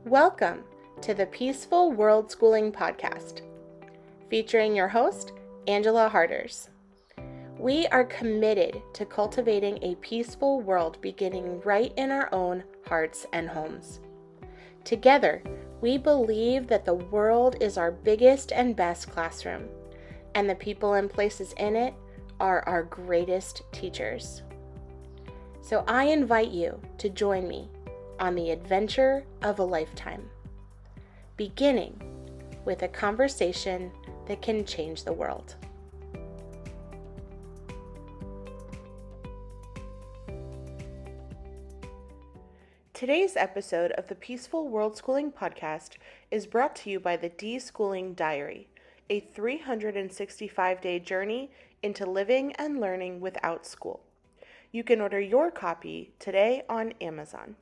Welcome to the Peaceful World Schooling Podcast, featuring your host, Angela Harders. We are committed to cultivating a peaceful world beginning right in our own hearts and homes. Together, we believe that the world is our biggest and best classroom, and the people and places in it are our greatest teachers. So I invite you to join me on the adventure of a lifetime, beginning with a conversation that can change the world. Today's episode of the Peaceful World Schooling Podcast is brought to you by the Deschooling Diary, a 365-day journey into living and learning without school. You can order your copy today on Amazon.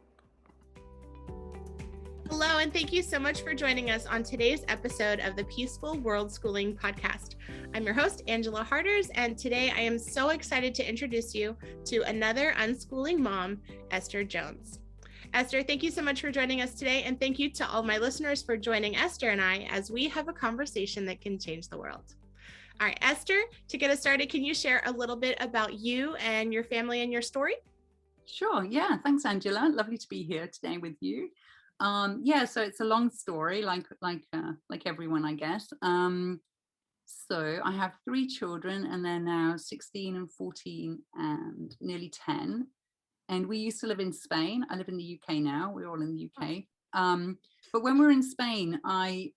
Hello, and thank you so much for joining us on today's episode of the Peaceful World Schooling Podcast. I'm your host, Angela Harders, and today I am so excited to introduce you to another unschooling mom, Esther Jones. Esther, thank you so much for joining us today, and thank you to all my listeners for joining Esther and I as we have a conversation that can change the world. All right, Esther, to get us started, can you share a little bit about you and your family and your story? Sure. Yeah. Thanks, Angela. Lovely to be here today with you. So it's a long story, like everyone, I guess. So I have three children, and they're now 16 and 14 and nearly 10. And we used to live in Spain. I live in the UK now. We're all in the UK. But when we were in Spain, so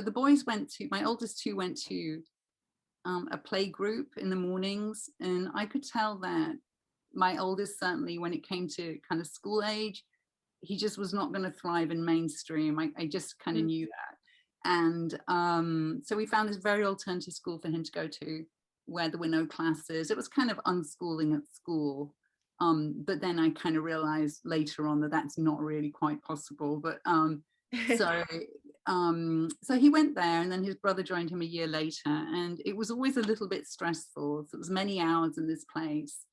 the boys my oldest two went to a play group in the mornings, and I could tell that my oldest, certainly when it came to kind of school age, he just was not going to thrive in mainstream. I just kind of knew that. And so we found this very alternative school for him to go to, where there were no classes. It was kind of unschooling at school. But then I kind of realized later on that that's not really quite possible. But so he went there, and then his brother joined him a year later, and it was always a little bit stressful. So it was many hours in this place.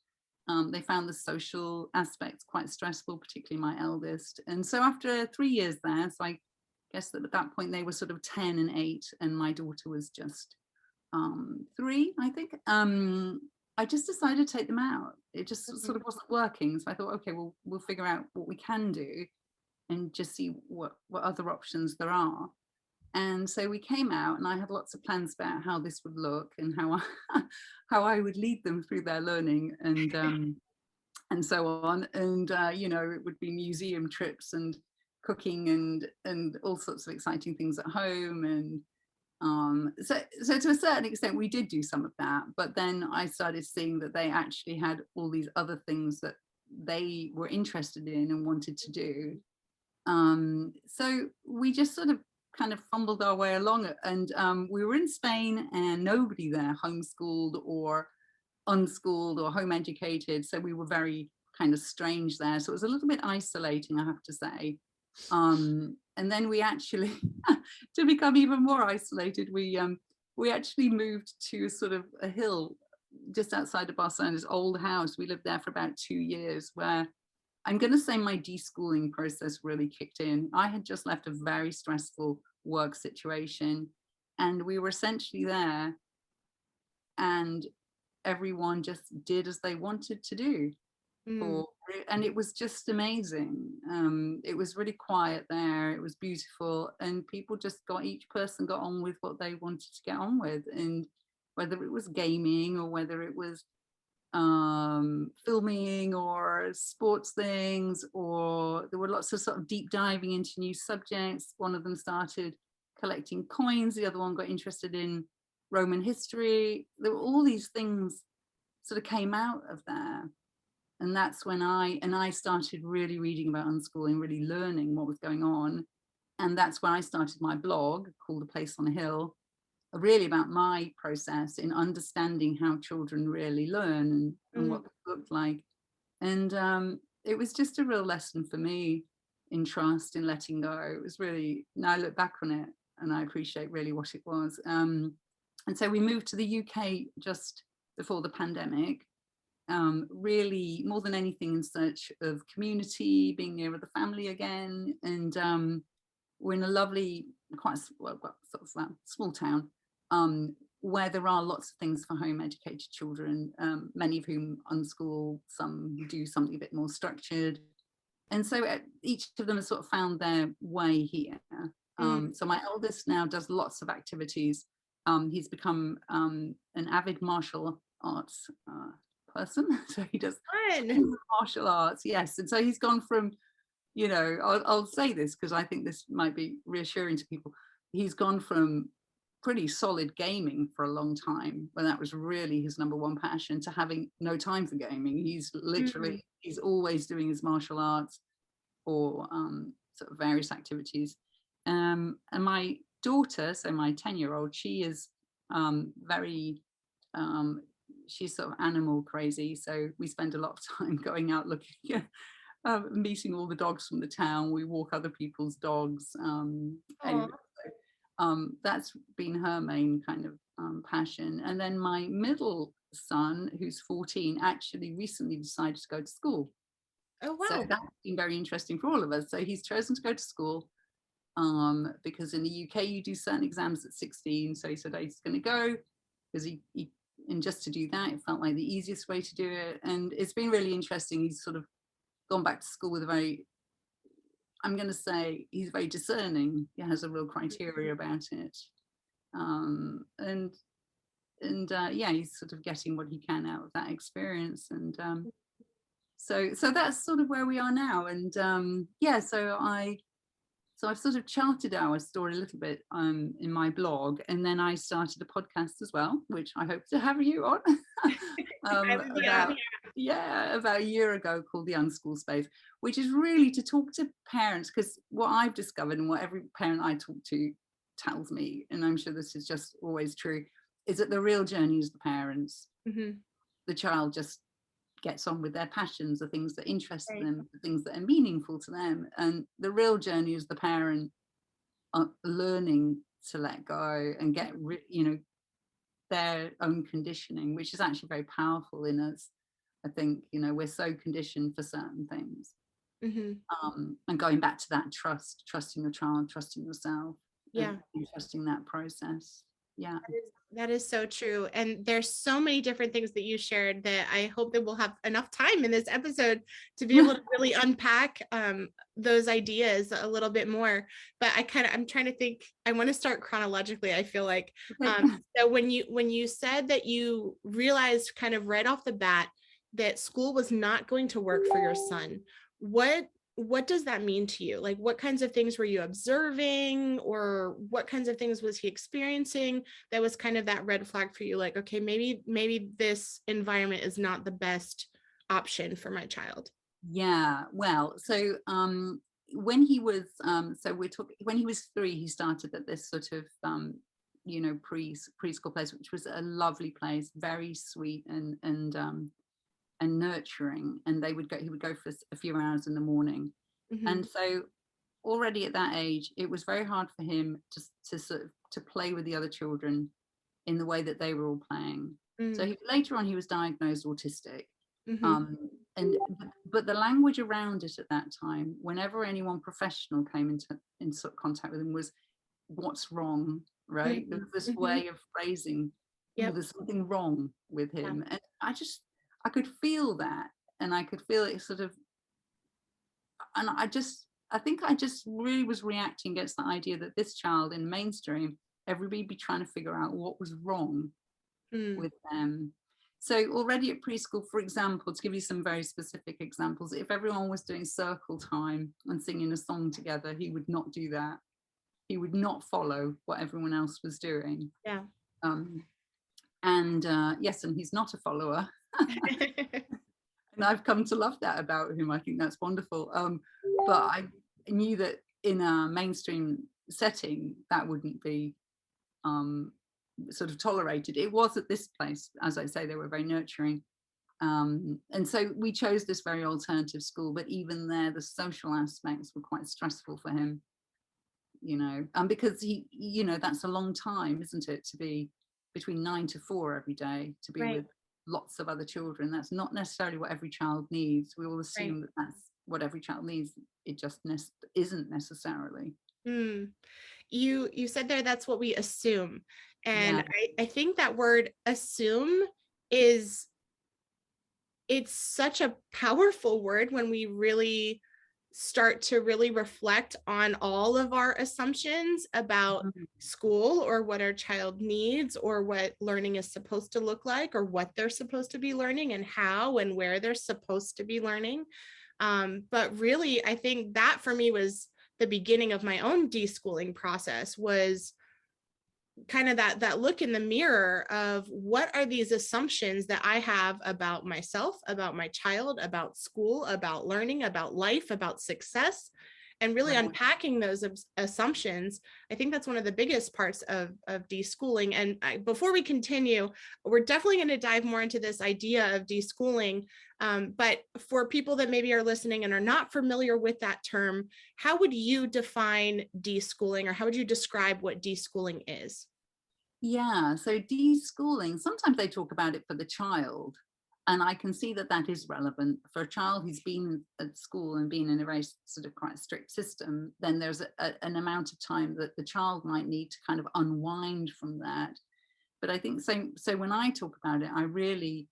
They found the social aspects quite stressful, particularly my eldest. And so after 3 years there, so I guess that at that point they were sort of 10 and 8, and my daughter was just 3, I think. I just decided to take them out. It just sort of wasn't working. So I thought, okay, we'll figure out what we can do and just see what other options there are. And so we came out, and I had lots of plans about how this would look and how I would lead them through their learning and so on. And it would be museum trips and cooking and all sorts of exciting things at home. And so to a certain extent we did do some of that, but then I started seeing that they actually had all these other things that they were interested in and wanted to do. So we just sort of kind of fumbled our way along, and we were in Spain, and nobody there homeschooled or unschooled or home educated, so we were very kind of strange there. So it was a little bit isolating, I have to say. And then we actually to become even more isolated, we actually moved to sort of a hill just outside of Barcelona's old house. We lived there for about 2 years, where I'm going to say my deschooling process really kicked in. I had just left a very stressful work situation, and we were essentially there, and everyone just did as they wanted to do. And it was just amazing. It was really quiet there. It was beautiful, and people each person got on with what they wanted to get on with, and whether it was gaming or whether it was filming or sports things, or there were lots of sort of deep diving into new subjects. One of them started collecting coins, the other one got interested in Roman history. There were all these things sort of came out of there, and that's when I started really reading about unschooling, really learning what was going on. And that's when I started my blog called A Place on a Hill, really about my process in understanding how children really learn and what it looked like. And it was just a real lesson for me in trust, in letting go. It was really, now I look back on it and I appreciate really what it was. And so we moved to the UK just before the pandemic. really more than anything in search of community, being near the family again. And we're in a lovely, quite well, sort of small town, where there are lots of things for home educated children, many of whom unschool, some do something a bit more structured. And so each of them has sort of found their way here. So my eldest now does lots of activities. He's become an avid martial arts person. So he does martial arts, yes. And so he's gone from, you know, I'll say this because I think this might be reassuring to people. He's gone from pretty solid gaming for a long time, when that was really his number one passion, to having no time for gaming. He's literally, he's always doing his martial arts or sort of various activities. And my daughter, so my 10-year-old, she is very, she's sort of animal crazy. So we spend a lot of time going out looking, meeting all the dogs from the town. We walk other people's dogs. Anyway, that's been her main kind of passion. And then my middle son, who's 14, actually recently decided to go to school. Oh, wow. So that's been very interesting for all of us. So he's chosen to go to school because in the UK you do certain exams at 16. So he said he's going to go because he and just to do that, it felt like the easiest way to do it. And it's been really interesting. He's sort of gone back to school with a very, I'm going to say, he's very discerning. He has a real criteria about it. Yeah, he's sort of getting what he can out of that experience. And so that's sort of where we are now. And yeah, so I've sort of charted our story a little bit in my blog, and then I started a podcast as well, which I hope to have you on. About a year ago, called the Unschooled Space, which is really to talk to parents, because what I've discovered and what every parent I talk to tells me, and I'm sure this is just always true, is that the real journey is the parents. The child just gets on with their passions, the things that interest them, the things that are meaningful to them, and the real journey is the parent learning to let go and get their own conditioning, which is actually very powerful in us. I think, you know, we're so conditioned for certain things. And going back to that trusting your child, trusting yourself, and trusting that process. Yeah, that is so true. And there's so many different things that you shared that I hope that we'll have enough time in this episode to be able to really unpack those ideas a little bit more. But I'm trying to think, I want to start chronologically, I feel like. So when you said that you realized kind of right off the bat that school was not going to work for your son, what does that mean to you? Like, what kinds of things were you observing, or what kinds of things was he experiencing that was kind of that red flag for you? Like, okay, maybe this environment is not the best option for my child. Yeah, well, so when he was when he was 3, he started at this sort of preschool place, which was a lovely place, very sweet and nurturing. And he would go for a few hours in the morning. And so already at that age, it was very hard for him to play with the other children in the way that they were all playing. So later on he was diagnosed autistic. But the language around it at that time, whenever anyone professional came in sort of contact with him, was what's wrong, right? There was this way of phrasing, there's something wrong with him. And I could feel that, and I could feel it sort of, and I think I just really was reacting against the idea that this child in mainstream, everybody be trying to figure out what was wrong with them. So already at preschool, for example, to give you some very specific examples, if everyone was doing circle time and singing a song together, he would not do that. He would not follow what everyone else was doing. Yes, and he's not a follower. And I've come to love that about him. I think that's wonderful. But I knew that in a mainstream setting, that wouldn't be sort of tolerated. It was at this place, as I say, they were very nurturing. And so we chose this very alternative school, but even there, the social aspects were quite stressful for him, because he, that's a long time, isn't it, to be between 9 to 4 every day, to be with lots of other children. That's not necessarily what every child needs. We all Right. assume that that's what every child needs. It just isn't necessarily. Mm. You said there that's what we assume. And Yeah. I think that word assume is it's such a powerful word when we really start to really reflect on all of our assumptions about Mhm. school or what our child needs or what learning is supposed to look like or what they're supposed to be learning and how and where they're supposed to be learning. But really, I think that for me was the beginning of my own deschooling process was kind of that look in the mirror of what are these assumptions that I have about myself, about my child, about school, about learning, about life, about success, and really Right. unpacking those assumptions. I think that's one of the biggest parts of deschooling. And before we continue, we're definitely going to dive more into this idea of deschooling. But for people that maybe are listening and are not familiar with that term, how would you define deschooling or how would you describe what deschooling is? Yeah, so deschooling, sometimes they talk about it for the child, and I can see that that is relevant. For a child who's been at school and been in a very sort of quite strict system, then there's an amount of time that the child might need to kind of unwind from that. But I think so when I talk about it, I really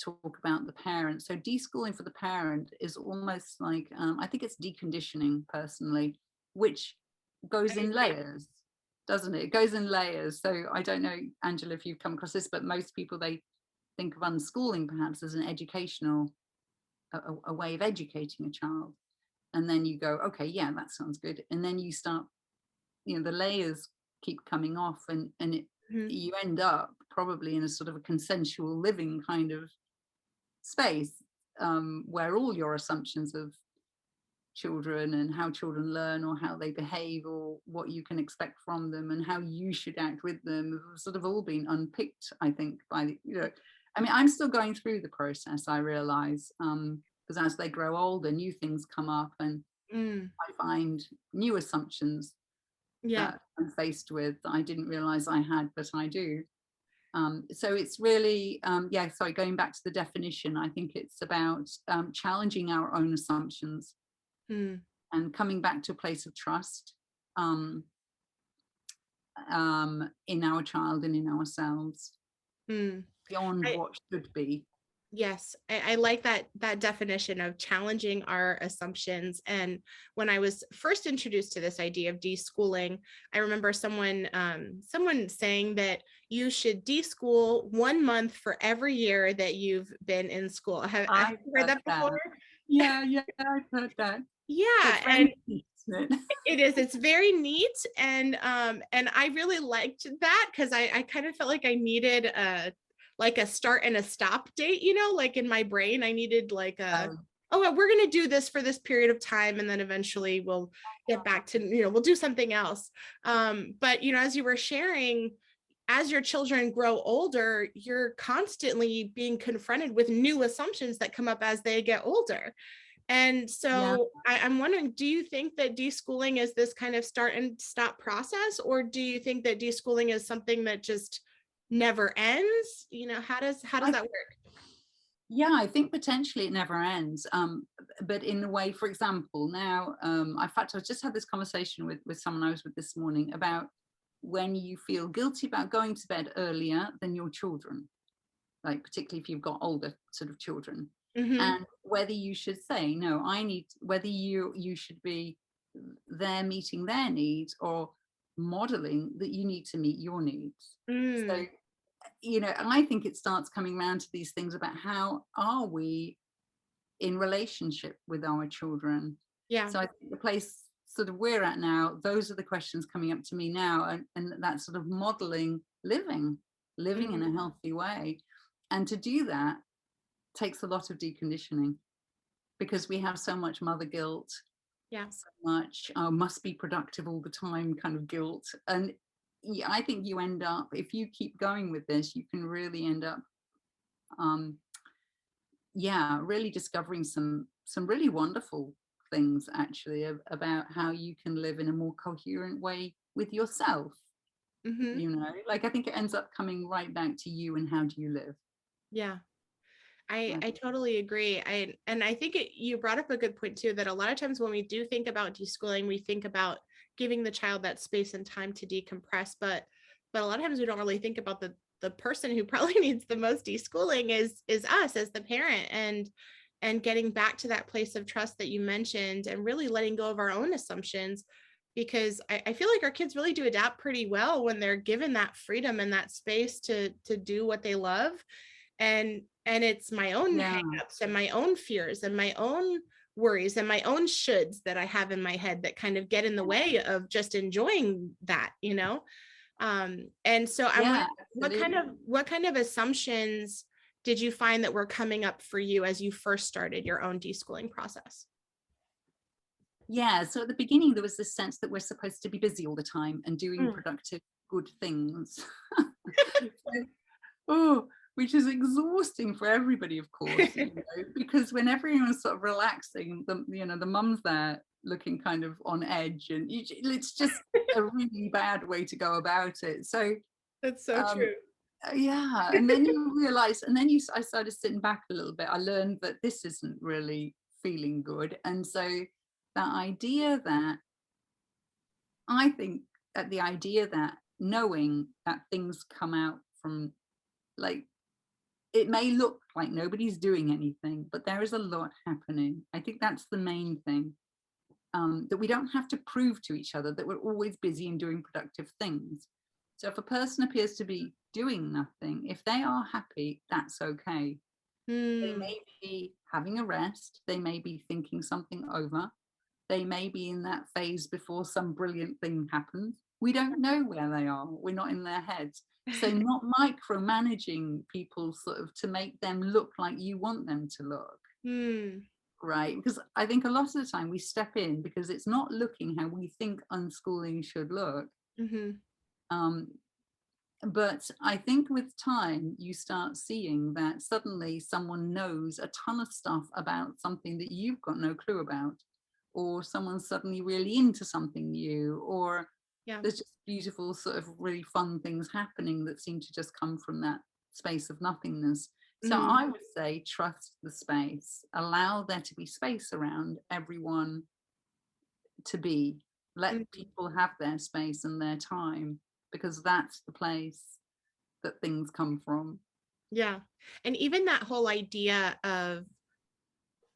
talk about the parent. So deschooling for the parent is almost like, I think it's deconditioning personally, which I goes in agree. layers, doesn't it? It goes in layers. So I don't know, Angela, if you've come across this, but most people, they think of unschooling perhaps as an educational, a way of educating a child. And then you go, okay, yeah, that sounds good. And then you start, the layers keep coming off, and Mhm. you end up probably in a sort of a consensual living kind of space, where all your assumptions of children and how children learn or how they behave or what you can expect from them and how you should act with them have sort of all been unpicked, I think, by I mean, I'm still going through the process, I realize, because as they grow older, new things come up, and Mm, I find new assumptions yeah. that I'm faced with that I didn't realize I had, but I do. So it's really, yeah, sorry, going back to the definition, I think it's about challenging our own assumptions Mm, and coming back to a place of trust, um, in our child and in ourselves mm. beyond I, what should be. yes, I like that definition of challenging our assumptions. And when I was first introduced to this idea of deschooling, I remember someone saying that you should deschool 1 month for every year that you've been in school. Have I've you heard heard that before? that. Yeah, yeah, I've heard that. Yeah, That's very and neat, isn't it? it is. It's very neat, and I really liked that because I kind of felt like I needed a like a start and a stop date, like in my brain, I needed like a Um, oh, well, we're gonna do this for this period of time, and then eventually we'll get back to we'll do something else. But as you were sharing, as your children grow older, you're constantly being confronted with new assumptions that come up as they get older. And yeah, so I'm wondering, do you think that deschooling is this kind of start and stop process, or do you think that deschooling is something that just never ends? How does I that work? Yeah, I think potentially it never ends. But in a way, for example, now, in fact, I just had this conversation with someone I was with this morning about when you feel guilty about going to bed earlier than your children, like particularly if you've got older sort of children, Mm-hmm. and whether you should say, no, whether you should be there meeting their needs or modeling that you need to meet your needs. So, Mm, I think it starts coming around to these things about how are we in relationship with our children. yeah. So I think the place sort of we're at now, those are the questions coming up to me now, and that sort of modeling living in Mm, a healthy way. And to do that takes a lot of deconditioning because we have so much mother guilt, yeah. so much must be productive all the time kind of guilt. And yeah, I think you end up, if you keep going with this, you can really end up, um, yeah, really discovering some really wonderful things actually about how you can live in a more coherent way with yourself. Mm-hmm. Like I think it ends up coming right back to you and how do you live. Yeah. I Yeah. I totally agree. I think you brought up a good point too, that a lot of times when we do think about deschooling, we think about giving the child that space and time to decompress, but a lot of times we don't really think about the person who probably needs the most deschooling is us as the parent, and getting back to that place of trust that you mentioned, and really letting go of our own assumptions, because I feel like our kids really do adapt pretty well when they're given that freedom and that space to do what they love. And it's my own Yeah. hangups and my own fears and my own worries and my own shoulds that I have in my head that kind of get in the way of just enjoying that, you know. And so I'm Yeah, wondering, absolutely. what kind of assumptions did you find that were coming up for you as you first started your own deschooling process? Yeah, so at the beginning there was this sense that we're supposed to be busy all the time and doing Mm. productive, good things. So, oh, which is exhausting for everybody, of course, because when everyone's sort of relaxing, the mum's there looking kind of on edge, and it's just a really bad way to go about it. So, That's so um, true. yeah, and then you realize, and then I started sitting back a little bit. I learned that this isn't really feeling good, and so that idea that I think that the idea that knowing that things come out from, like, it may look like nobody's doing anything, but there is a lot happening. I think that's the main thing. That we don't have to prove to each other that we're always busy and doing productive things. So if a person appears to be doing nothing, if they are happy, that's okay. They Hmm. may be having a rest, they may be thinking something over, they may be in that phase before some brilliant thing happens. We don't know where they are. We're not in their heads. So not micromanaging people sort of to make them look like you want them to look, Hmm. right? Because I think a lot of the time we step in because it's not looking how we think unschooling should look. Mm-hmm. Um, but I think with time, you start seeing that suddenly someone knows a ton of stuff about something that you've got no clue about, or someone's suddenly really into something new, or Yeah. there's just beautiful, sort of really fun things happening that seem to just come from that space of nothingness. So Mm. I would say trust the space, allow there to be space around everyone to be, let Mm. people have their space and their time, because that's the place that things come from. Yeah. And even that whole idea of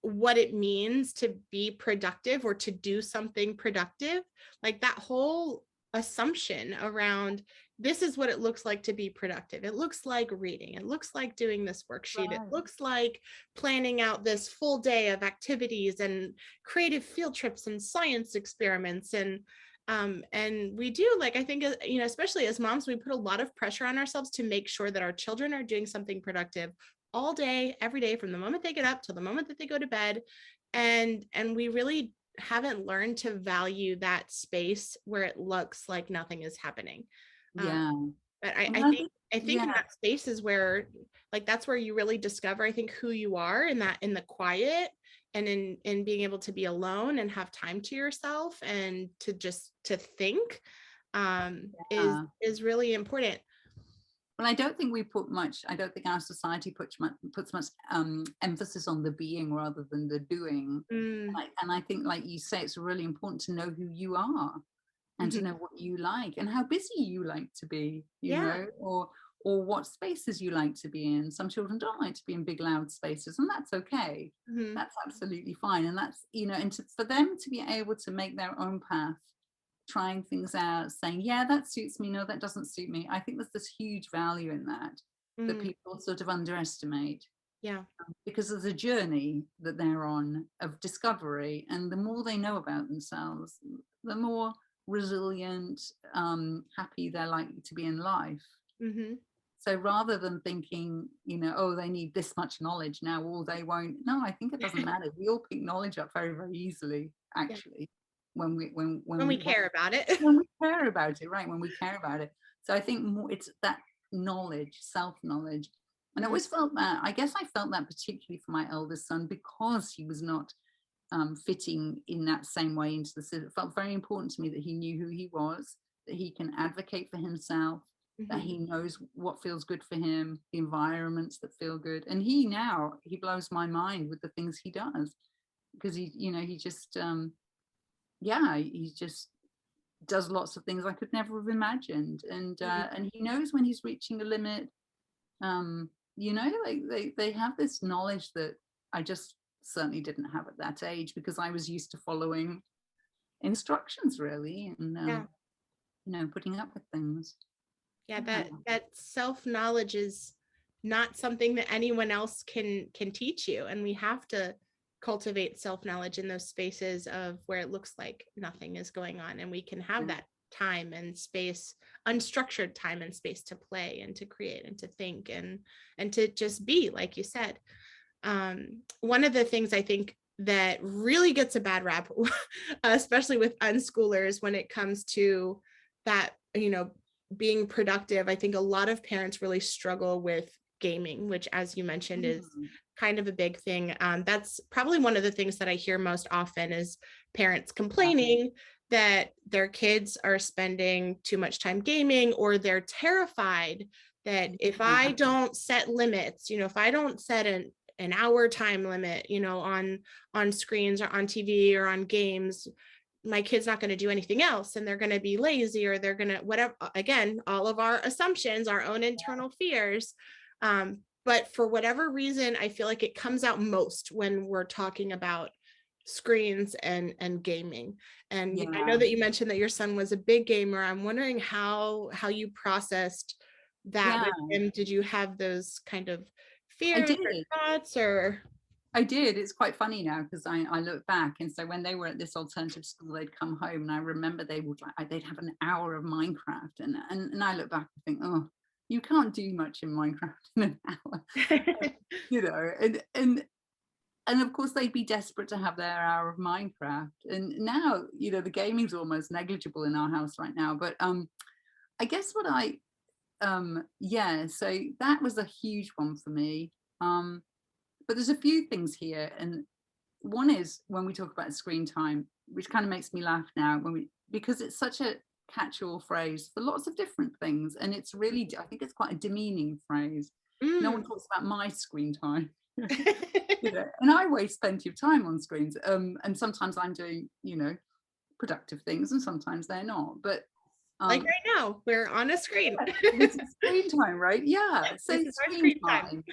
what it means to be productive or to do something productive, like that whole assumption around, this is what it looks like to be productive. It looks like reading. It looks like doing this worksheet. It Right. looks like planning out this full day of activities and creative field trips and science experiments. And we do, like, I think, especially as moms, we put a lot of pressure on ourselves to make sure that our children are doing something productive all day, every day, from the moment they get up till the moment that they go to bed. And we really haven't learned to value that space where it looks like nothing is happening. Um, Yeah. but Well, I think, I think in yeah, that space is where, like, that's where you really discover, I think, who you are, in that, in the quiet, and in being able to be alone and have time to yourself and to just to think, yeah. is really important. Well, I don't think our society puts much emphasis on the being rather than the doing. Mm. And I think, like you say, it's really important to know who you are and to Mhm. know what you like and how busy you like to be, Yeah. or what spaces you like to be in. Some children don't like to be in big, loud spaces, and that's okay. Mhm. That's absolutely fine. And that's, and for them to be able to make their own path, trying things out, saying, yeah, that suits me, no, that doesn't suit me. I think there's this huge value in that that Mm. people sort of underestimate, Yeah. because there's a journey that they're on of discovery, and the more they know about themselves, the more resilient, happy they're likely to be in life. Mhm. So rather than thinking, oh, they need this much knowledge now or they won't, no, I think it doesn't matter. We all pick knowledge up very, very easily, Yeah. actually, when we when When we when care about it. when we care about it, right? When we care about it. So I think more it's that knowledge, self-knowledge. And I Mm. always felt that, I guess I felt that particularly for my eldest son, because he was not fitting in that same way into the system. It felt very important to me that he knew who he was, that he can advocate for himself, that he knows what feels good for him, the environments that feel good. And he blows my mind with the things he does, because he just he just does lots of things I could never have imagined. And he knows when he's reaching a limit. Like they have this knowledge that I just certainly didn't have at that age, because I was used to following instructions, really, and putting up with things. Yeah, that self-knowledge is not something that anyone else can teach you, and we have to cultivate self-knowledge in those spaces of where it looks like nothing is going on, and we can have that time and space, unstructured time and space, to play and to create and to think and to just be, like you said. One of the things I think that really gets a bad rap, especially with unschoolers, when it comes to that, being productive, I think a lot of parents really struggle with gaming, which, as you mentioned, is kind of a big thing. That's probably one of the things that I hear most often, is parents complaining that their kids are spending too much time gaming, or they're terrified that if I don't set limits, if I don't set an hour time limit, on screens or on TV or on games, my kid's not going to do anything else, and they're going to be lazy, or they're going to whatever. Again, all of our assumptions, our own internal fears. But for whatever reason, I feel like it comes out most when we're talking about screens and gaming. And I know that you mentioned that your son was a big gamer. I'm wondering how you processed that with him. Did you have those kind of fears or thoughts, or? I did. It's quite funny now, because I look back, and so when they were at this alternative school, they'd come home, and I remember they'd have an hour of Minecraft, and I look back and think, oh, you can't do much in Minecraft in an hour, and of course they'd be desperate to have their hour of Minecraft. And now, the gaming's almost negligible in our house right now. But I guess so that was a huge one for me. But there's a few things here, and one is when we talk about screen time, which kind of makes me laugh now, because it's such a catch-all phrase for lots of different things, and it's really, I think it's quite a demeaning phrase. No one talks about my screen time. And I waste plenty of time on screens, and sometimes I'm doing productive things, and sometimes they're not. But like right now, we're on a screen. This is screen time, right? Yeah. So screen time.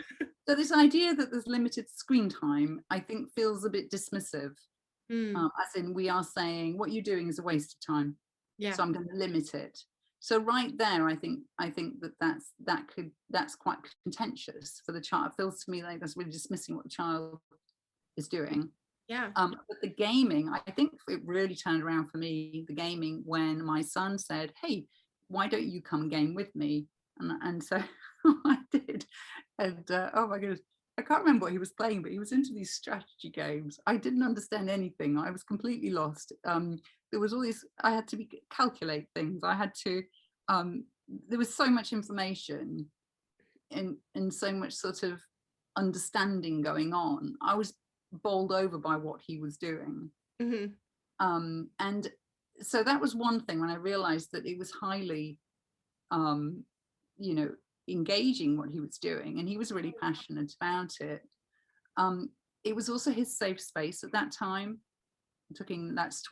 So this idea that there's limited screen time, I think, feels a bit dismissive. As in, we are saying what you're doing is a waste of time. Yeah. So I'm going to limit it. So right there, I think that's quite contentious for the child. It feels to me like that's really dismissing what the child is doing. Yeah. But the gaming, I think it really turned around for me, the gaming, when my son said, hey, why don't you come game with me? And so I did. And oh my goodness, I can't remember what he was playing, but he was into these strategy games. I didn't understand anything. I was completely lost. There was all these, I had to calculate things. I had to, there was so much information and so much sort of understanding going on. I was bowled over by what he was doing. And so that was one thing, when I realized that it was highly engaging what he was doing, and he was really passionate about it. It was also his safe space at that time. I'm talking, that's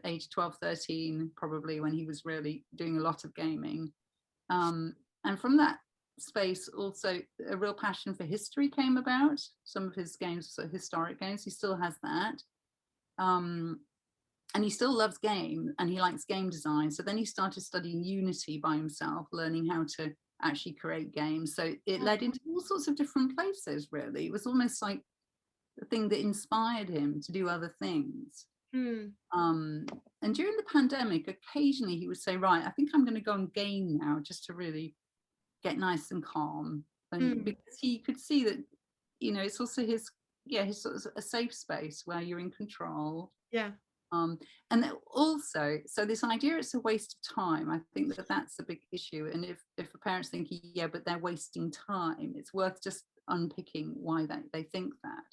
age 12, 13, probably, when he was really doing a lot of gaming. And from that space, also a real passion for history came about. Some of his games were historic games. He still has that. And he still loves game, and he likes game design. So then he started studying Unity by himself, learning how to actually create games. So it led into all sorts of different places, really. It was almost like the thing that inspired him to do other things. And during the pandemic, occasionally he would say, right, I think I'm going to go and game now, just to really get nice and calm. And because he could see that, it's also his sort of a safe space where you're in control. Yeah. And also, so this idea it's a waste of time, I think that's a big issue. And if the parents think, yeah, but they're wasting time, it's worth just unpicking why they think that.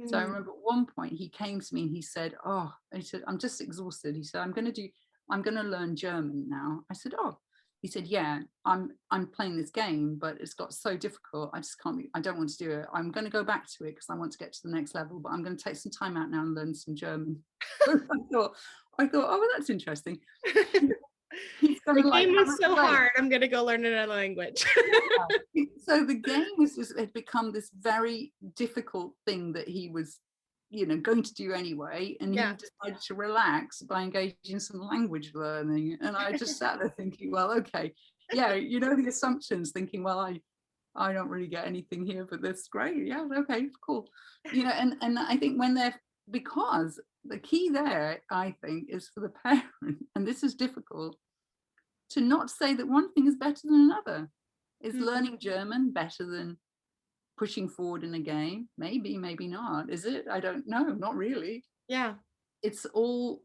So I remember at one point he came to me and he said, I'm just exhausted. He said, I'm going to learn German now. I said, oh, he said, yeah, I'm playing this game, but it's got so difficult. I just can't, I don't want to do it. I'm going to go back to it because I want to get to the next level, but I'm going to take some time out now and learn some German. I thought, oh, well, that's interesting. He's going The to like game have was a so break. hard, I'm going to go learn another language. Yeah. So the game had become this very difficult thing that he was, going to do anyway, and he decided to relax by engaging in some language learning. And I just sat there thinking, well, okay, yeah, the assumptions, thinking, well, I don't really get anything here, but that's great. Yeah, okay, cool. And I think because the key there, I think, is for the parent, and this is difficult, to not say that one thing is better than another. Is learning German better than pushing forward in a game? Maybe, maybe not. Is it? I don't know. Not really. Yeah. It's all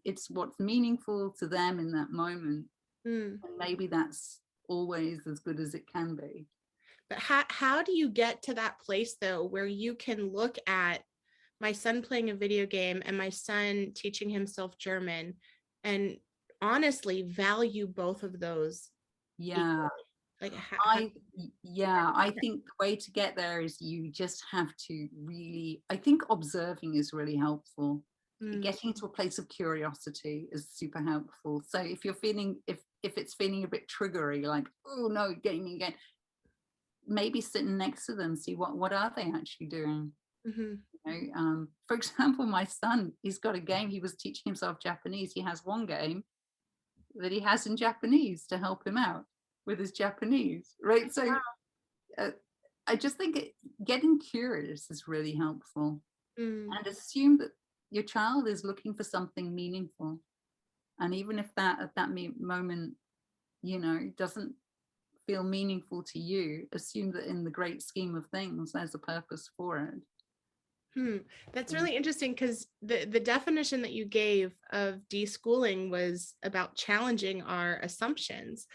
it's what's meaningful to them in that moment. And maybe that's always as good as it can be. But how do you get to that place, though, where you can look at my son playing a video game and my son teaching himself German and honestly value both of those Yeah. equally? Like, I think the way to get there is you just have to really, I think observing is really helpful. Getting to a place of curiosity is super helpful. So if you're feeling, if it's feeling a bit triggery, like, oh no, gaming again, maybe sitting next to them, see what are they actually doing. For example, my son, he's got a game, he was teaching himself Japanese. He has one game that he has in Japanese to help him out with his Japanese, right? So I just think getting curious is really helpful, and assume that your child is looking for something meaningful, and even if that at that moment doesn't feel meaningful to you, assume that in the great scheme of things there's a purpose for it. That's really interesting, because the definition that you gave of deschooling was about challenging our assumptions.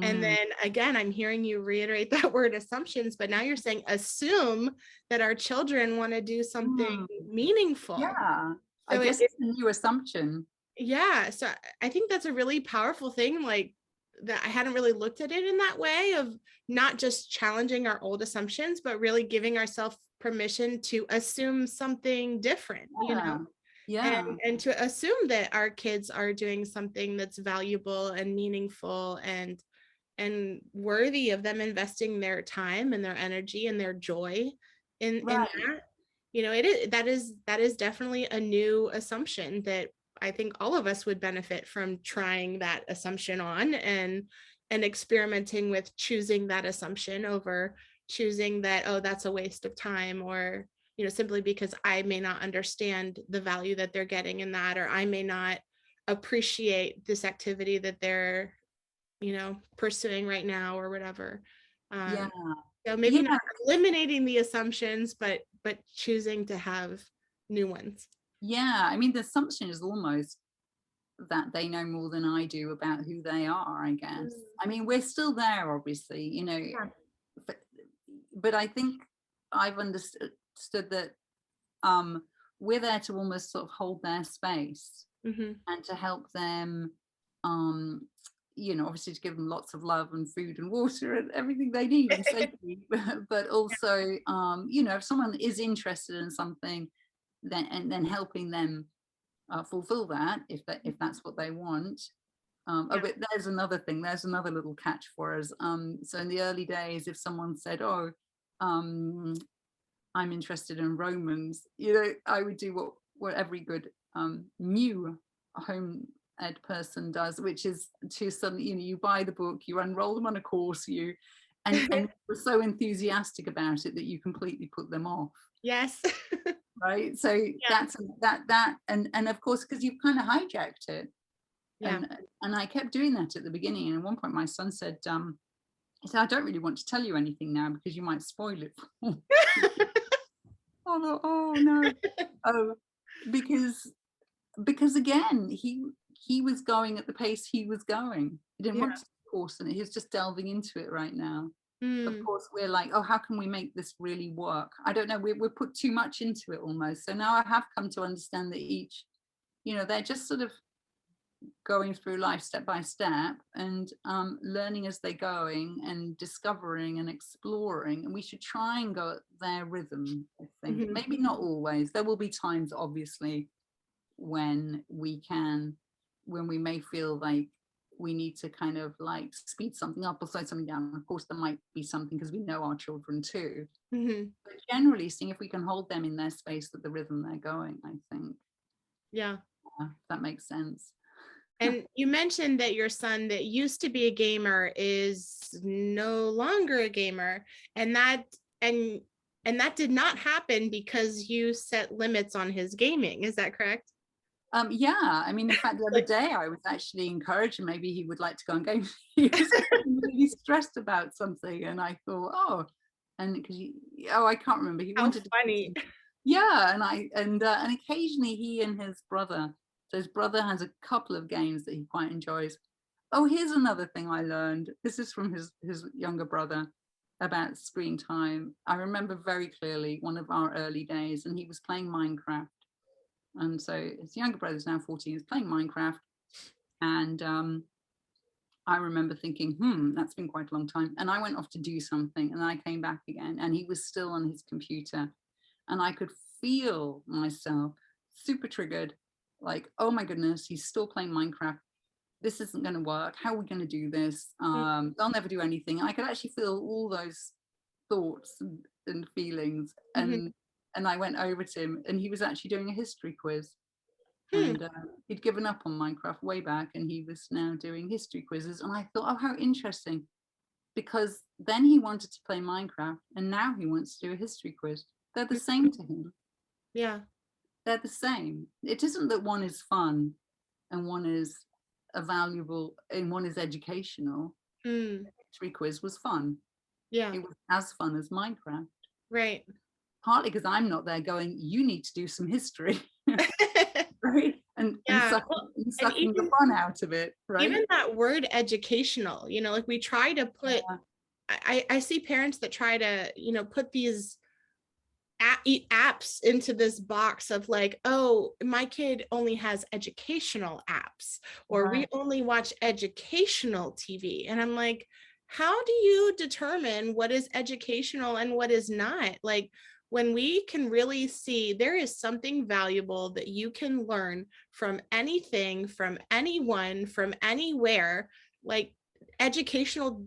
And then again, I'm hearing you reiterate that word assumptions, but now you're saying assume that our children want to do something meaningful. Yeah, so I guess it's a new assumption. Yeah, so I think that's a really powerful thing, like that I hadn't really looked at it in that way, of not just challenging our old assumptions, but really giving ourselves permission to assume something different, and to assume that our kids are doing something that's valuable and meaningful and worthy of them investing their time and their energy and their joy in that. That is definitely a new assumption that I think all of us would benefit from trying that assumption on and experimenting with choosing that assumption over choosing that, oh, that's a waste of time, or simply because I may not understand the value that they're getting in that, or I may not appreciate this activity that they're pursuing right now, or whatever. So maybe not eliminating the assumptions, but choosing to have new ones. I mean, the assumption is almost that they know more than I do about who they are, I guess. I mean, we're still there, obviously, but I think I've understood that we're there to almost sort of hold their space and to help them, obviously to give them lots of love and food and water and everything they need and safety, but also, if someone is interested in something, then helping them fulfill that, if that's what they want. But there's another thing, there's another little catch for us. So in the early days, if someone said, oh, I'm interested in Romans, I would do what every good new home ed person does, which is to suddenly, you buy the book, you enroll them on a course, and we're so enthusiastic about it that you completely put them off. Yes. Right. So that's that and of course, because you've kind of hijacked it. And I kept doing that at the beginning. And at one point my son said, he said, I don't really want to tell you anything now because you might spoil it. Oh no. Because again, he was going at the pace he was going. He didn't want to course in it. He was just delving into it right now. Of course, we're like, oh, how can we make this really work? I don't know. We're put too much into it almost. So now I have come to understand that each, they're just sort of going through life step by step and learning as they're going and discovering and exploring. And we should try and go at their rhythm, I think. Mm-hmm. Maybe not always. There will be times, obviously, when we may feel like we need to kind of like speed something up or slow something down. Of course, there might be something because we know our children too. Mm-hmm. But generally, seeing if we can hold them in their space at the rhythm they're going, I think. Yeah. That makes sense. And you mentioned that your son that used to be a gamer is no longer a gamer, and that did not happen because you set limits on his gaming. Is that correct? Yeah, I mean, in fact, the other day I was actually encouraged, and maybe he would like to go and game. He was really stressed about something, and I thought, oh, and because I can't remember. He How wanted funny. yeah, and occasionally he and his brother. So his brother has a couple of games that he quite enjoys. Oh, here's another thing I learned. This is from his younger brother about screen time. I remember very clearly one of our early days, and he was playing Minecraft. And so his younger brother's now 14, he's playing Minecraft. And I remember thinking, that's been quite a long time. And I went off to do something, and I came back again, and he was still on his computer. And I could feel myself super triggered, like, oh my goodness, he's still playing Minecraft. This isn't going to work. How are we going to do this? They'll never do anything. And I could actually feel all those thoughts and feelings. Mm-hmm. And I went over to him, and he was actually doing a history quiz. Hmm. And he'd given up on Minecraft way back, and he was now doing history quizzes. And I thought, oh, how interesting. Because then he wanted to play Minecraft, and now he wants to do a history quiz. They're the same to him. Yeah. They're the same. It isn't that one is fun and one is a valuable and one is educational. History quiz was fun. Yeah. It was as fun as Minecraft. Right. Partly because I'm not there going, you need to do some history. Right? And Yeah. sucking the fun out of it, right? Even that word educational, like we try to put, I see parents that try to, put these apps into this box of like, oh, my kid only has educational apps, or we only watch educational TV. And I'm like, how do you determine what is educational and what is not? Like, when we can really see there is something valuable that you can learn from anything, from anyone, from anywhere, like educational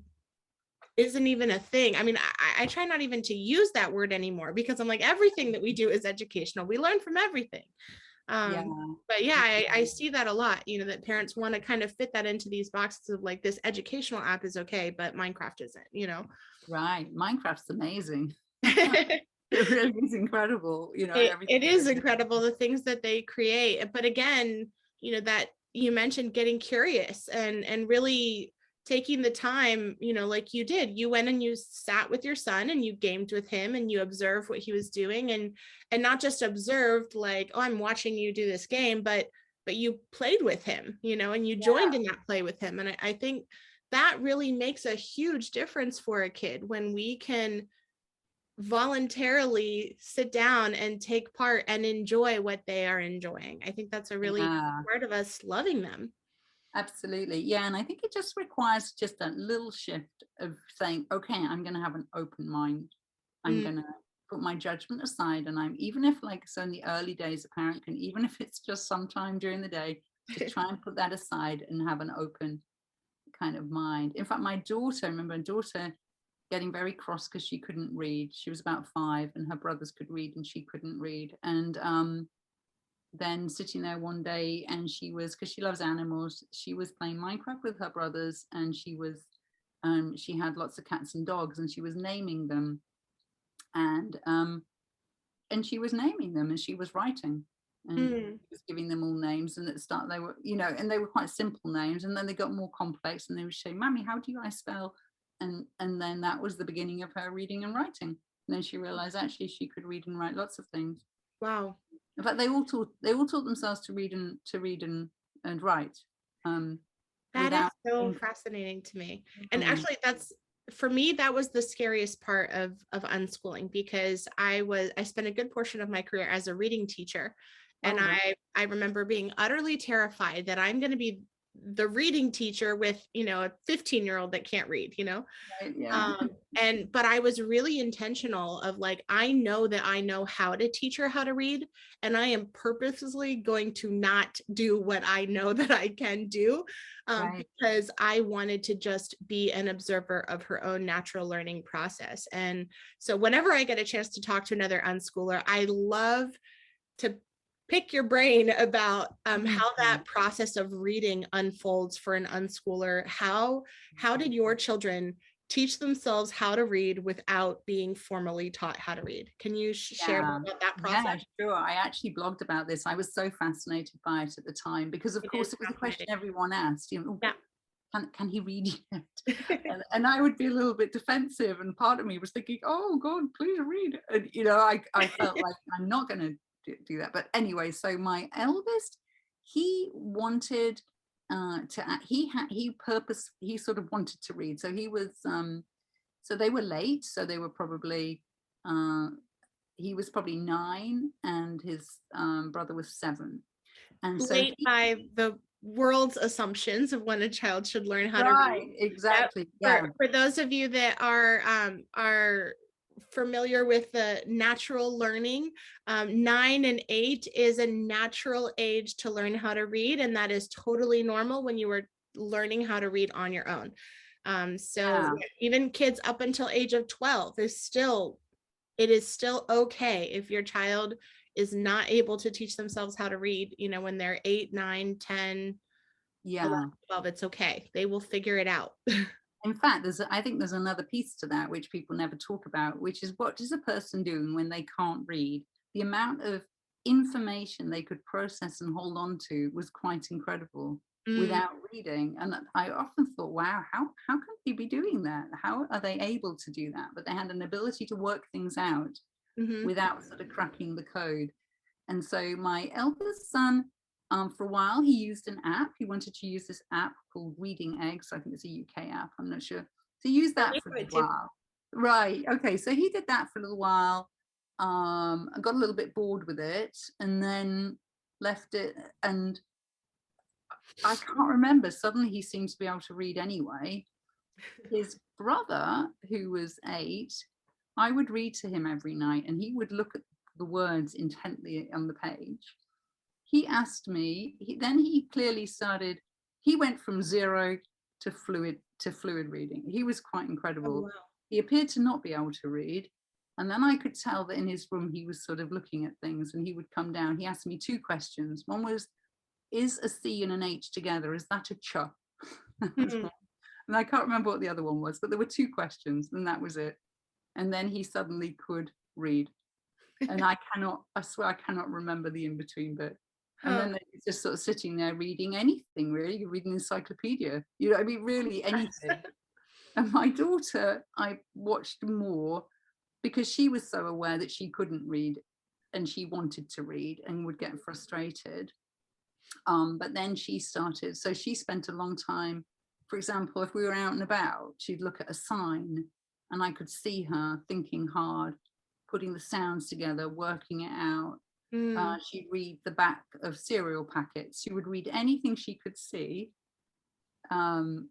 isn't even a thing. I mean, I try not even to use that word anymore because I'm like, everything that we do is educational. We learn from everything. But yeah, I see that a lot, that parents want to kind of fit that into these boxes of like, this educational app is okay, but Minecraft isn't. Right. Minecraft's amazing. It really is incredible. It is incredible, the things that they create. But again, that you mentioned getting curious and really taking the time, like you did. You went and you sat with your son and you gamed with him and you observed what he was doing, and not just observed like, oh, I'm watching you do this game, but you played with him, and you joined in that play with him. And I think that really makes a huge difference for a kid when we can voluntarily sit down and take part and enjoy what they are enjoying. I think that's a really part of us loving them. Absolutely. Yeah. And I think it just requires just a little shift of saying, okay, I'm going to have an open mind. I'm going to put my judgment aside. And even if, like, so in the early days, a parent can, even if it's just sometime during the day, just try and put that aside and have an open kind of mind. In fact, I remember my daughter getting very cross because she couldn't read. She was about 5 and her brothers could read and she couldn't read. And then sitting there one day, and she was, because she loves animals, she was playing Minecraft with her brothers, and she had lots of cats and dogs, and she was naming them, and she was naming them, and she was writing, and she was giving them all names. And at the start they were, and they were quite simple names, and then they got more complex, and they would say, "Mommy, how do I spell?" And then that was the beginning of her reading and writing. And then she realized actually she could read and write lots of things. Wow. In fact, they all taught themselves to read and write. That is so fascinating to me. And actually, for me, that was the scariest part of unschooling, because I spent a good portion of my career as a reading teacher. And I remember being utterly terrified that I'm going to be the reading teacher with, you know, a 15-year-old that can't read, you know? Right, yeah. But I was really intentional of like, I know that I know how to teach her how to read, and I am purposely going to not do what I know that I can do, Right. because I wanted to just be an observer of her own natural learning process. And so whenever I get a chance to talk to another unschooler, I love to pick your brain about how that process of reading unfolds for an unschooler. How did your children teach themselves how to read without being formally taught how to read? Can you share more Yeah. about that Yeah, process? sure. I actually blogged about this. I was so fascinated by it at the time because, of It course, is it was a question fascinating. everyone asked. You know, Yeah. can he read yet? And I would be a little bit defensive, and part of me was thinking, oh God, please read. And you know, I felt like I'm not going to do that. But anyway, so my eldest, he wanted he sort of wanted to read. So he was so they were late. So they were probably uh, he was probably 9, and his brother was 7. And so Late by the world's assumptions of when a child should learn how to read. right, Yep. exactly, yeah. For those of you that are familiar with the natural learning, 9 and 8 is a natural age to learn how to read, and that is totally normal when you are learning how to read on your own. So Yeah. even kids up until age of 12 is still, it is still okay if your child is not able to teach themselves how to read, you know, when they're 8, 9, 10, 11, Yeah. 12, it's okay. They will figure it out. In fact, I think there's another piece to that which people never talk about, which is what does a person do when they can't read? The amount of information they could process and hold on to was quite incredible Mm, without reading. And I often thought, wow, how can they be doing that? How are they able to do that? But they had an ability to work things out mhm. without sort of cracking the code. And so my eldest son, for a while, he used an app. He wanted to use this app called Reading Eggs. I think it's a UK app. I'm not sure. So he used For that me, for a it little too. while. Right. Okay. So he did that for a little while. I got a little bit bored with it and then left it. And I can't remember. Suddenly he seemed to be able to read anyway. His brother, who was 8, I would read to him every night and he would look at the words intently on the page. He asked me, then he clearly started, he went from 0 to fluid reading. He was quite Oh, incredible. wow. He appeared to not be able to read. And then I could tell that in his room, he was sort of looking at things and he would come down. He asked me 2 questions. One was, is a C and an H together? Is that a ch? That was Hmm. one. And I can't remember what the other one was, but there were 2 questions and that was it. And then he suddenly could read. And I swear I cannot remember the in-between bit. And Huh. then he's just sort of sitting there reading anything really. You read an encyclopedia, you know, I mean, really anything. And my daughter, I watched more because she was so aware that she couldn't read and she wanted to read and would get frustrated. But then she started, so she spent a long time, for example, if we were out and about, she'd look at a sign and I could see her thinking hard, putting the sounds together, working it out. Mm, She'd read the back of cereal packets. She would read anything she could see. Um,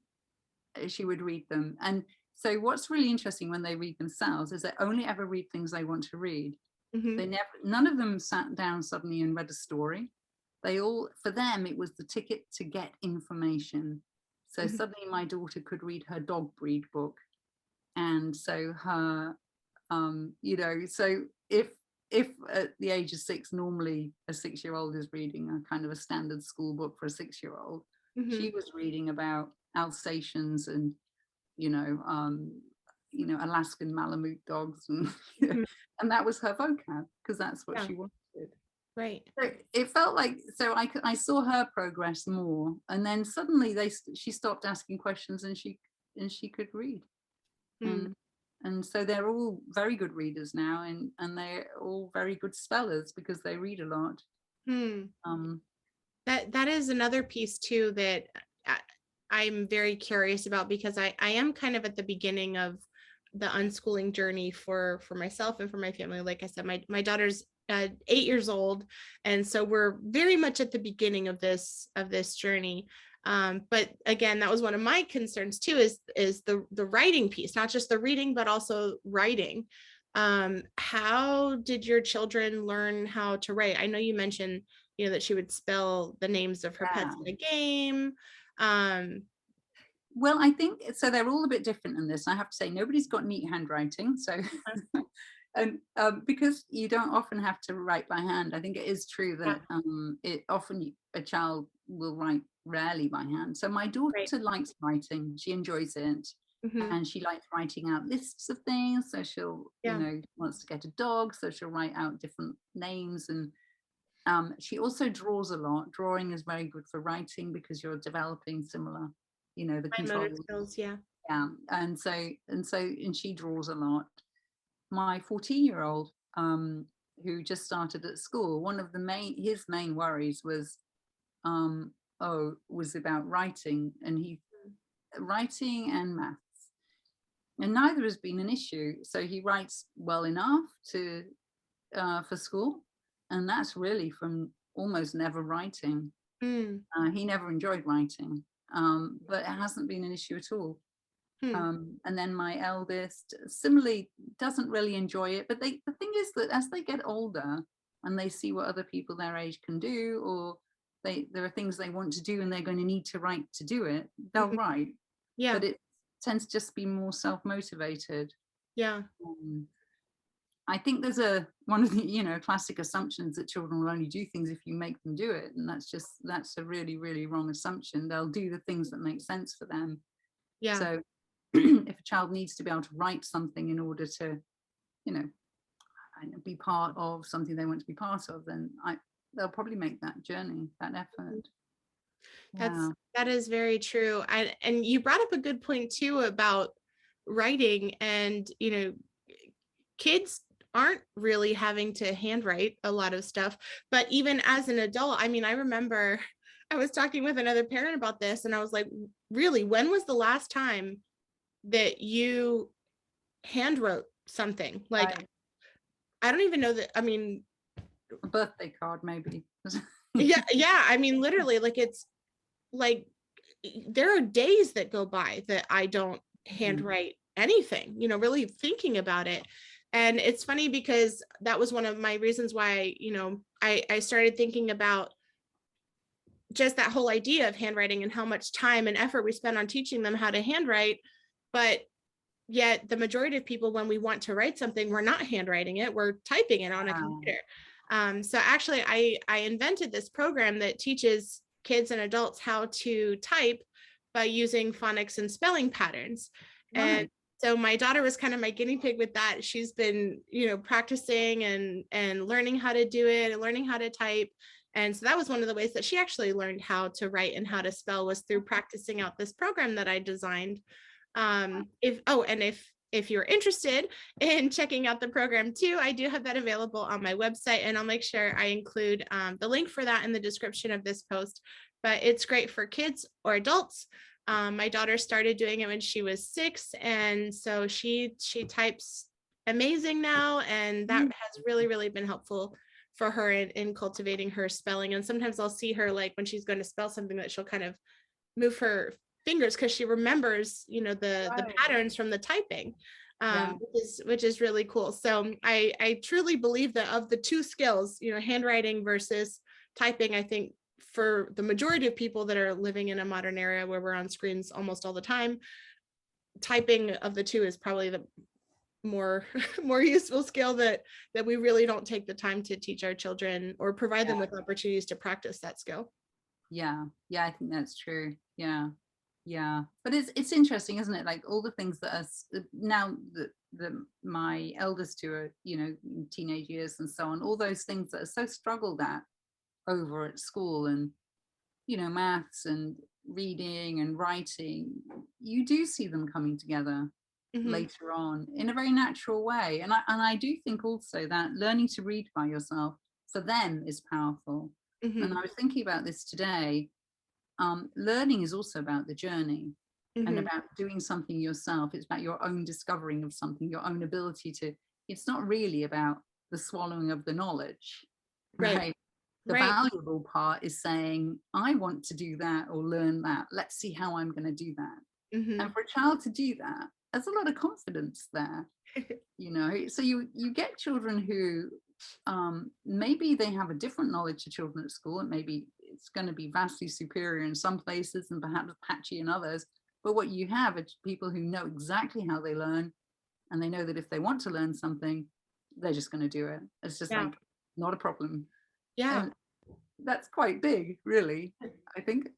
she would read them. And so what's really interesting when they read themselves is they only ever read things they want to read. mhm, They never, none of them sat down suddenly and read a story. They all, for them, it was the ticket to get information. So mhm. suddenly my daughter could read her dog breed book. And so her, you know, so if at the age of 6, normally a 6-year-old is reading a kind of a standard school book for a 6-year-old, she Mhm. was reading about Alsatians and, you know, Alaskan Malamute dogs, and Mhm. and that was her vocab because that's what Yeah, she wanted. right. So it felt like, so I saw her progress more, and then suddenly she stopped asking questions and she could read, Mm, and so they're all very good readers now, and they're all very good spellers because they read a lot. hmm. Um, That is another piece too that I, I'm very curious about, because I am kind of at the beginning of the unschooling journey for myself and for my family. Like I said, my daughter's 8 years old, and so we're very much at the beginning of this journey. But again, that was one of my concerns too, is the writing piece, not just the reading, but also writing. How did your children learn how to write? I know you mentioned, that she would spell the names of her pets in a game. Well, I think so. They're all a bit different in this. I have to say, nobody's got neat handwriting. So, and because you don't often have to write by hand, I think it is true that it often a child will write rarely by hand. So my daughter likes writing; she enjoys it, and she likes writing out lists of things. So she'll, wants to get a dog, so she'll write out different names, and she also draws a lot. Drawing is very good for writing because you're developing similar, the control skills. And she draws a lot. My 14-year-old, who just started at school, one of his main worries was about writing, and writing and maths, and neither has been an issue. So he writes well enough for school, and that's really from almost never writing. He never enjoyed writing. But it hasn't been an issue at all. And then my eldest similarly doesn't really enjoy it. But the thing is that as they get older and they see what other people their age can do, or there are things they want to do and they're going to need to write to do it, they'll write. Yeah. But it tends to just be more self-motivated. Yeah. I think there's one of the classic assumptions that children will only do things if you make them do it, and that's a really, really wrong assumption. They'll do the things that make sense for them. Yeah. So if a child needs to be able to write something in order to be part of something they want to be part of, then they'll probably make that journey, that effort. That is very true. And you brought up a good point too about writing, and kids aren't really having to handwrite a lot of stuff. But even as an adult, I mean, I remember I was talking with another parent about this, and I was like, really, when was the last time that you handwrote something? Like, I don't even know that. I mean, a birthday card, maybe. yeah. I mean, literally, like, it's like there are days that go by that I don't handwrite anything, really thinking about it. And it's funny because that was one of my reasons why, I started thinking about just that whole idea of handwriting and how much time and effort we spend on teaching them how to handwrite. But yet the majority of people, when we want to write something, we're not handwriting it, we're typing it on a computer. So actually I invented this program that teaches kids and adults how to type by using phonics and spelling patterns. And so my daughter was kind of my guinea pig with that. She's been, practicing and learning how to do it and learning how to type. And so that was one of the ways that she actually learned how to write and how to spell, was through practicing out this program that I designed. If you're interested in checking out the program too, I do have that available on my website, and I'll make sure I include the link for that in the description of this post. But it's great for kids or adults. My daughter started doing it when she was 6, and so she types amazing now, and that has really, really been helpful for her in cultivating her spelling. And sometimes I'll see her, like when she's going to spell something, that she'll kind of move her fingers because she remembers, the patterns from the typing, which is really cool. So I truly believe that of the two skills, handwriting versus typing, I think for the majority of people that are living in a modern era where we're on screens almost all the time, typing of the two is probably the more useful skill that we really don't take the time to teach our children or provide them with opportunities to practice that skill. I think that's true. But it's interesting, isn't it? Like all the things that are now that my eldest two are, teenage years and so on, all those things that are so struggled at over at school, and maths and reading and writing, you do see them coming together later on in a very natural way. And I do think also that learning to read by yourself for them is powerful. And I was thinking about this today. Learning is also about the journey and about doing something yourself. It's about your own discovering of something, your own ability to, it's not really about the swallowing of the knowledge, Right. right? The Right. valuable part is saying, I want to do that or learn that. Let's see how I'm going to do that. Mm-hmm. And for a child to do that, there's a lot of confidence there, So you get children who maybe they have a different knowledge to children at school, and maybe it's going to be vastly superior in some places and perhaps patchy in others. But what you have are people who know exactly how they learn, and they know that if they want to learn something, they're just going to do it. It's just Yeah. like not a problem. Yeah. And that's quite big, really, I think.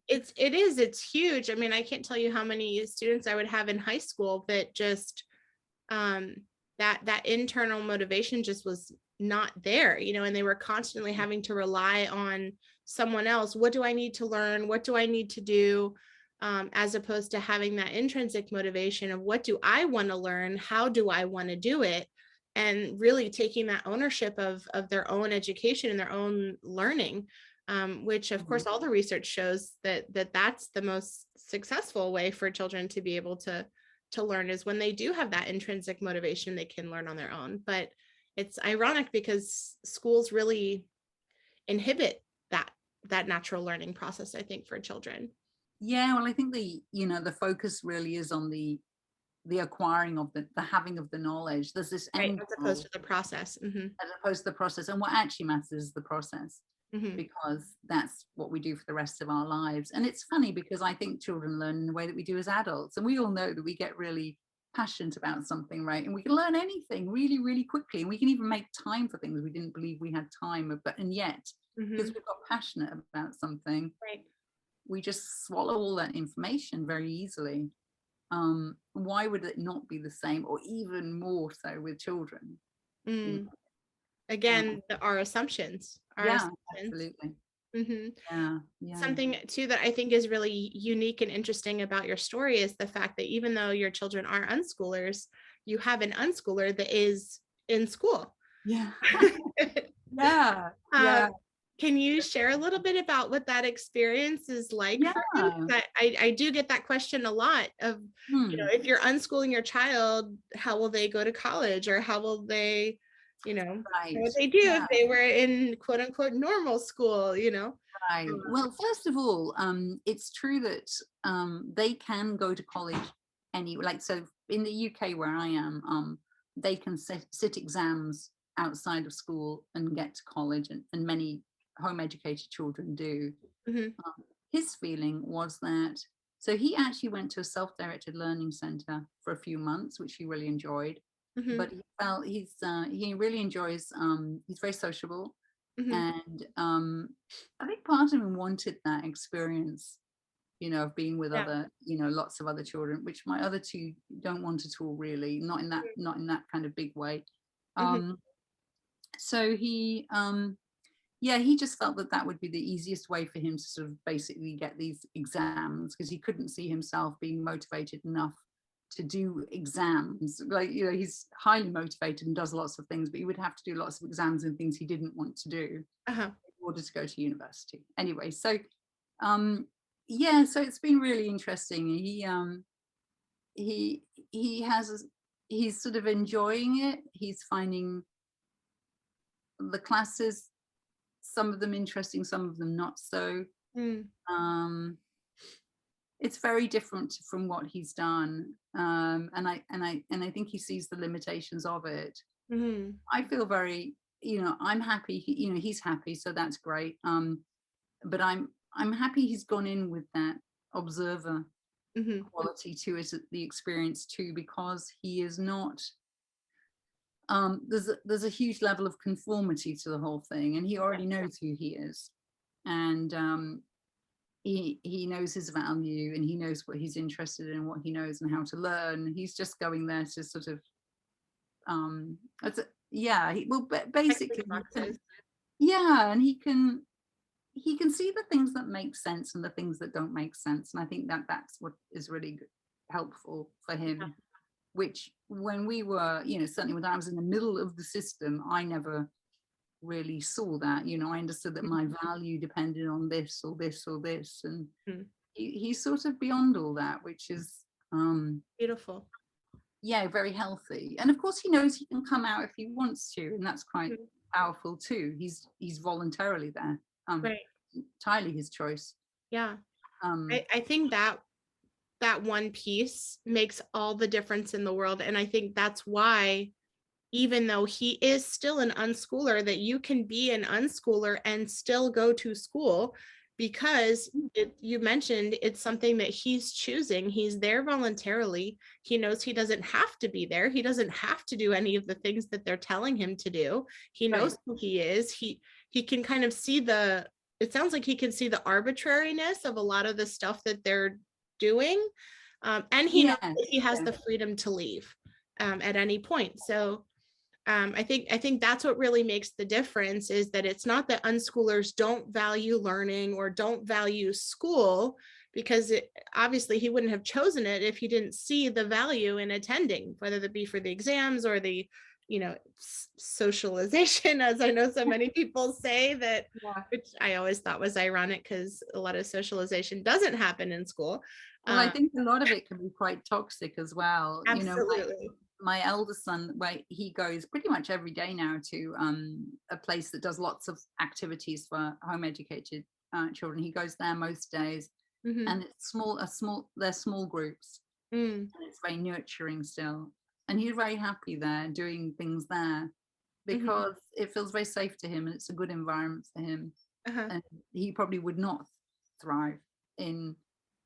It's huge. I mean, I can't tell you how many students I would have in high school that just um that internal motivation just was not there, and they were constantly having to rely on someone else. What do I need to learn? What do I need to do? As opposed to having that intrinsic motivation of what do I want to learn? How do I want to do it? And really taking that ownership of their own education and their own learning, which of course all the research shows that's the most successful way for children to be able to learn, is when they do have that intrinsic motivation, they can learn on their own. But it's ironic because schools really inhibit that natural learning process, I think, for children. Yeah, well, I think the focus really is on the acquiring of the having of the knowledge. There's this Right, end as goal opposed to the process. Mm-hmm. as opposed to the process. And what actually matters is the process, Mm-hmm. because that's what we do for the rest of our lives. And it's funny because I think children learn in the way that we do as adults. And we all know that we get really passionate about something, right? And we can learn anything really, really quickly. And we can even make time for things we didn't believe we had time, and yet, because we've got passionate about something, Right. we just swallow all that information very easily. Why would it not be the same, or even more so with children? Mm. Uh, Again, our assumptions. yeah, absolutely. Mm-hmm. Yeah. Something too that I think is really unique and interesting about your story is the fact that even though your children are unschoolers, you have an unschooler that is in school. Yeah. Yeah. Uh, Yeah. can you share a little bit about what that experience is like for you? Yeah. I do get that question a lot of, Hmm. if you're unschooling your child, how will they go to college, or how will they, Right. what they do if Yeah. they were in quote unquote normal school? Right. Well, first of all, it's true that they can go to college so in the UK where I am, they can sit exams outside of school and get to college, and many home educated children do. Mhm, His feeling was that, so he actually went to a self-directed learning center for a few months, which he really enjoyed. mhm, But he felt he really enjoys, he's very sociable, mhm. and I think part of him wanted that experience, of being with Yeah. other, lots of other children, which my other two don't want at all, really, not in that kind of big way. Mhm. um so yeah, he just felt that that would be the easiest way for him to sort of basically get these exams, because he couldn't see himself being motivated enough to do exams. Like, he's highly motivated and does lots of things, but he would have to do lots of exams and things he didn't want to do Uh-huh. in order to go to university. Anyway, so yeah, so it's been really interesting. He he's sort of enjoying it. He's finding the classes, some of them interesting, some of them not so. Mm. It's very different from what he's done, and I think he sees the limitations of it. Mhm. I feel very, I'm happy. He's happy, so that's great. But I'm happy he's gone in with that observer Mhm. quality to it, the experience too, because he is not. There's a huge level of conformity to the whole thing, and he already knows who he is, and he knows his value, and he knows what he's interested in, what he knows, and how to learn. He's just going there to sort of yeah, Check the basically, boxes. yeah, and he can see the things that make sense and the things that don't make sense, and I think that that's what is really helpful for him, which when we were, certainly when I was in the middle of the system, I never really saw that. I understood that my value depended on this or this or this, and Mhm. he's sort of beyond all that, which is Beautiful. yeah, very healthy. And of course he knows he can come out if he wants to, and that's quite Mhm. powerful too. He's voluntarily there, Right. entirely his choice. Yeah. um I think that one piece makes all the difference in the world. And I think that's why, even though he is still an unschooler, that you can be an unschooler and still go to school, because you mentioned it's something that he's choosing. He's there voluntarily. He knows he doesn't have to be there. He doesn't have to do any of the things that they're telling him to do. He right. knows who he is. He can kind of see it sounds like he can see the arbitrariness of a lot of the stuff that they're doing. And he knows Yeah, that he has yeah. the freedom to leave at any point. So I think that's what really makes the difference, is that it's not that unschoolers don't value learning or don't value school, because obviously he wouldn't have chosen it if he didn't see the value in attending, whether that be for the exams or the, socialization, as I know so many people say that, Yeah. which I always thought was ironic because a lot of socialization doesn't happen in school. Well, I Uh, think a lot of it can be quite toxic as well. Absolutely. My eldest son, where he goes pretty much every day now to a place that does lots of activities for home educated children. He goes there most days, Hmm. and it's they're small groups, Mm. and it's very nurturing still. And he's very happy there doing things there Hmm. because it feels very safe to him and it's a good environment for him. Uh-huh. And he probably would not thrive in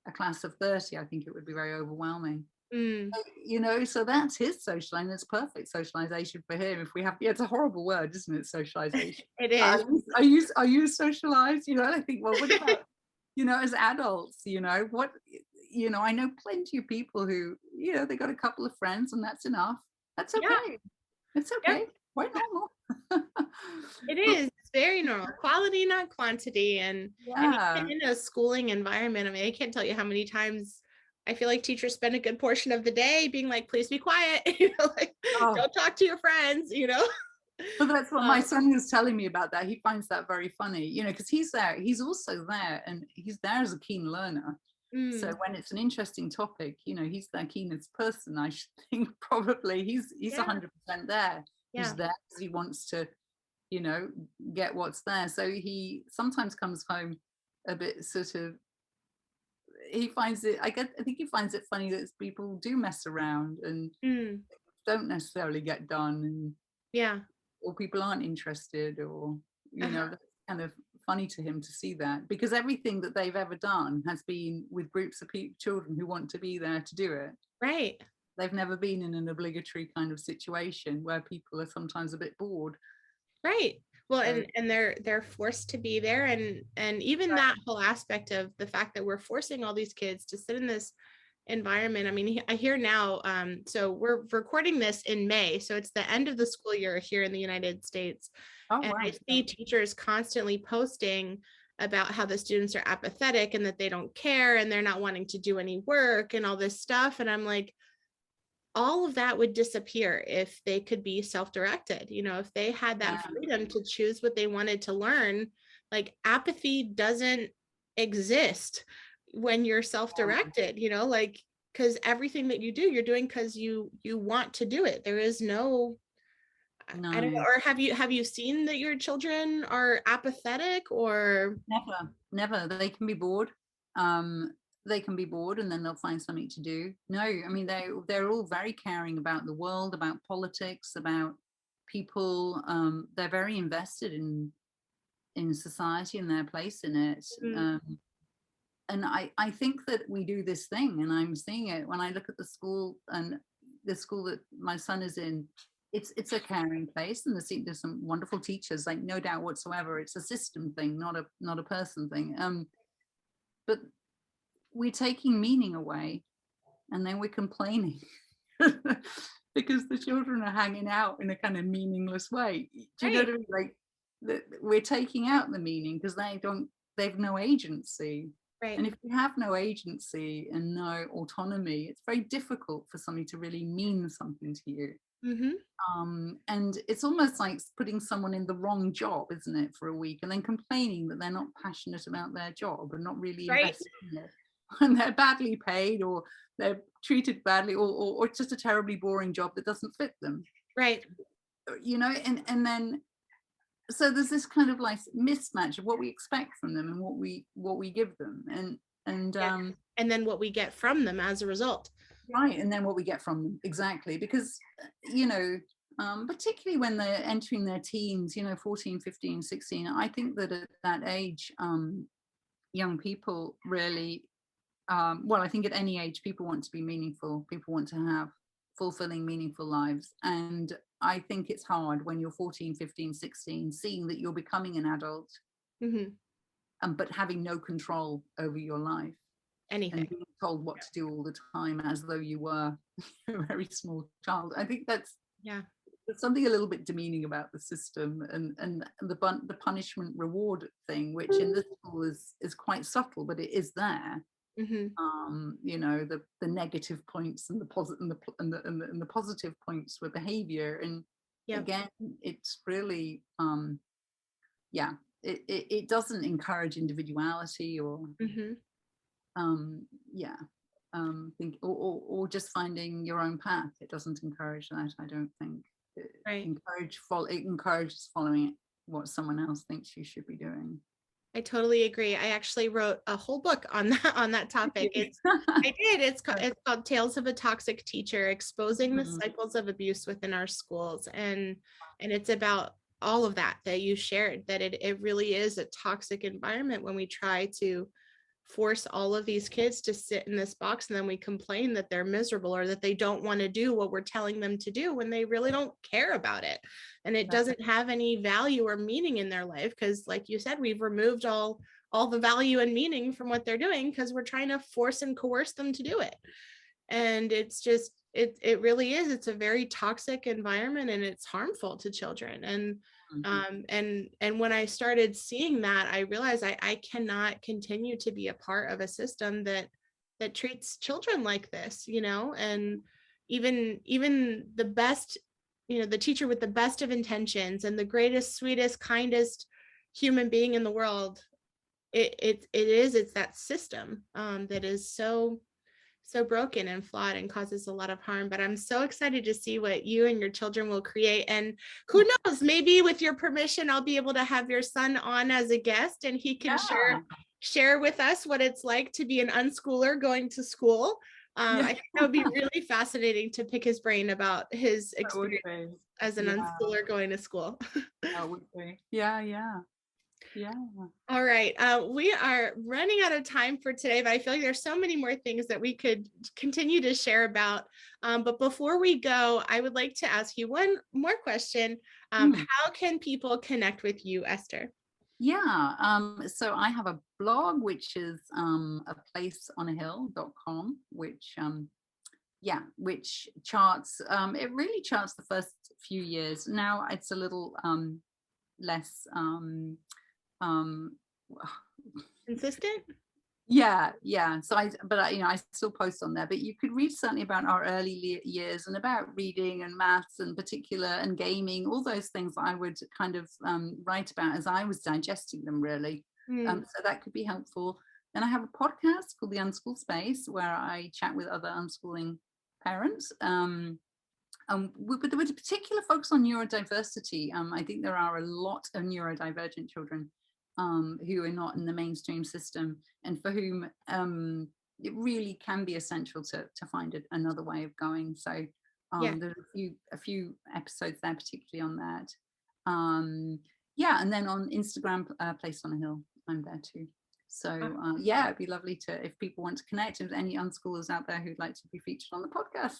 a class of 30. I think it would be very overwhelming. Mm. So that's his social, and it's perfect socialization for him. If we have, yeah, it's a horrible word, isn't it? Socialization. It is. Are you socialized? I think, well, what about, as adults, I know plenty of people who, they got a couple of friends and that's enough. That's Yeah. okay. It's Yep. okay. Quite normal. It But is. It's very normal. Quality, not quantity. And yeah. even in a schooling environment, I mean, I can't tell you how many times I feel like teachers spend a good portion of the day being like, please be quiet, like, Oh, don't talk to your friends. but that's what my Uh, son was telling me about that. He finds that very funny, because he's there. He's also there, and he's there as a keen learner. So mm, when it's an interesting topic, he's their keenest person. I should think probably he's yeah, 100% there. He's yeah. there because he wants to, you know, get what's there. So he sometimes comes home a bit sort of. He finds it. I think he finds it funny that people do mess around and Mm, don't necessarily get done, and yeah. or people aren't interested, or Uh-huh. that's kind of funny to him to see that, because everything that they've ever done has been with groups of children who want to be there to do it. Right. They've never been in an obligatory kind of situation where people are sometimes a bit bored. Right. Well, So and they're forced to be there, and even that whole aspect of the fact that we're forcing all these kids to sit in this environment. I mean, I hear now, so we're recording this in May, so it's the end of the school year here in the United States. oh And I wow. see teachers constantly posting about how the students are apathetic and that they don't care and they're not wanting to do any work and all this stuff. And I'm like, all of that would disappear if they could be self-directed. If they had that Yeah, freedom to choose what they wanted to learn, like apathy doesn't exist when you're self-directed, like, because everything that you do, you're doing because you want to do it. There is no, I don't know. no, Or have you seen that your children are apathetic or? never. They can be bored. um they can be bored and then they'll find something to do. No, I mean, they're all very caring about the world, about politics, about people. They're very invested in society and their place in it. Mm, And I think that we do this thing, and I'm seeing it when I look at the school, and the school that my son is in. It's a caring place, and there's some wonderful teachers, like, no doubt whatsoever. It's a system thing, not a person thing. But we're taking meaning away, and then we're complaining because the children are hanging out in a kind of meaningless way. Do you know right, what I mean? Like, we're taking out the meaning because they've no agency. right. And if you have no agency and no autonomy, it's very difficult for something to really mean something to you. Mm-hmm. And it's almost like putting someone in the wrong job, isn't it, for a week, and then complaining that they're not passionate about their job and not really Right. invested in it. and they're badly paid, or they're treated badly, or it's just a terribly boring job that doesn't fit them, Right. and then so there's this kind of like mismatch of what we expect from them and what we give them, and Yeah. And then what we get from them as a result. right, and then what we get from them, exactly, because particularly when they're entering their teens, 14, 15, 16, I think that at that age, young people really, well, I think at any age people want to be meaningful, people want to have fulfilling, meaningful lives, and I think it's hard when you're 14, 15, 16, seeing that you're becoming an adult, Mm-hmm. but having no control over your life Anything. and being told what to do all the time as though you were a very small child. I think there's something a little bit demeaning about the system, and the punishment reward thing, which in this school is quite subtle, but it is there. Mm-hmm. The negative points and the positive and the positive points with behavior, and again, it's really it doesn't encourage individuality or think or just finding your own path. It doesn't encourage that, I don't think. It encourages following what someone else thinks you should be doing. I totally agree. I actually wrote a whole book on that topic. It's called Tales of a Toxic Teacher: Exposing the Cycles of Abuse Within Our Schools. And it's about all of that you shared, that it really is a toxic environment when we try to force all of these kids to sit in this box, and then we complain that they're miserable or that they don't want to do what we're telling them to do when they really don't care about it, and it doesn't have any value or meaning in their life, because like you said, we've removed all the value and meaning from what they're doing because we're trying to force and coerce them to do it. And it's just it really is, it's a very toxic environment, and it's harmful to children. And and when I started seeing that, I realized I cannot continue to be a part of a system that treats children like this, and even the best, the teacher with the best of intentions and the greatest, sweetest, kindest human being in the world, it's that system that is so broken and flawed and causes a lot of harm. But I'm so excited to see what you and your children will create. And who knows, maybe with your permission, I'll be able to have your son on as a guest, and he can share with us what it's like to be an unschooler going to school. I think that would be really fascinating to pick his brain about his experience as an unschooler going to school. That would be. Yeah. All right. We are running out of time for today, but I feel like there's so many more things that we could continue to share about. But before we go, I would like to ask you one more question. How can people connect with you, Esther? So I have a blog, which is aplaceonahill.com, which charts, it really charts the first few years. Now it's a little less consistent. So I still post on there, but you could read certainly about our early years and about reading and maths in particular and gaming, all those things I would kind of write about as I was digesting them, really. So that could be helpful. Then I have a podcast called The Unschooled Space, where I chat with other unschooling parents, with a particular focus on neurodiversity. I think there are a lot of neurodivergent children who are not in the mainstream system, and for whom it really can be essential to find another way of going. So there's a few episodes there, particularly on that. And then on Instagram, Place on a Hill, I'm there too. So it'd be lovely if people want to connect, with any unschoolers out there who'd like to be featured on the podcast.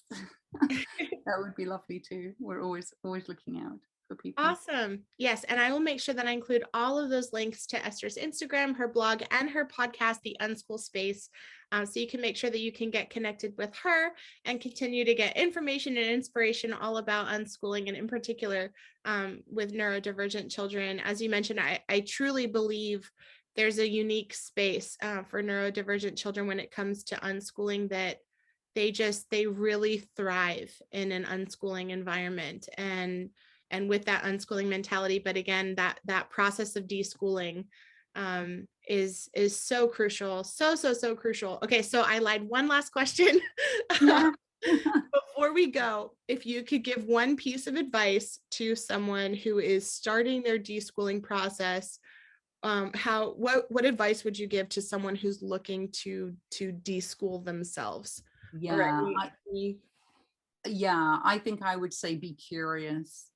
That would be lovely too. We're always looking out for people. Awesome. Yes. And I will make sure that I include all of those links to Esther's Instagram, her blog, and her podcast, The Unschooled Space. So you can make sure that you can get connected with her and continue to get information and inspiration all about unschooling, and in particular with neurodivergent children. As you mentioned, I truly believe there's a unique space for neurodivergent children when it comes to unschooling, that they really thrive in an unschooling environment and with that unschooling mentality. But again, that process of deschooling is so crucial. So crucial. Okay, so I lied. One last question. Yeah. Before we go, if you could give one piece of advice to someone who is starting their deschooling process, what advice would you give to someone who's looking to deschool themselves? Yeah, I think I would say be curious.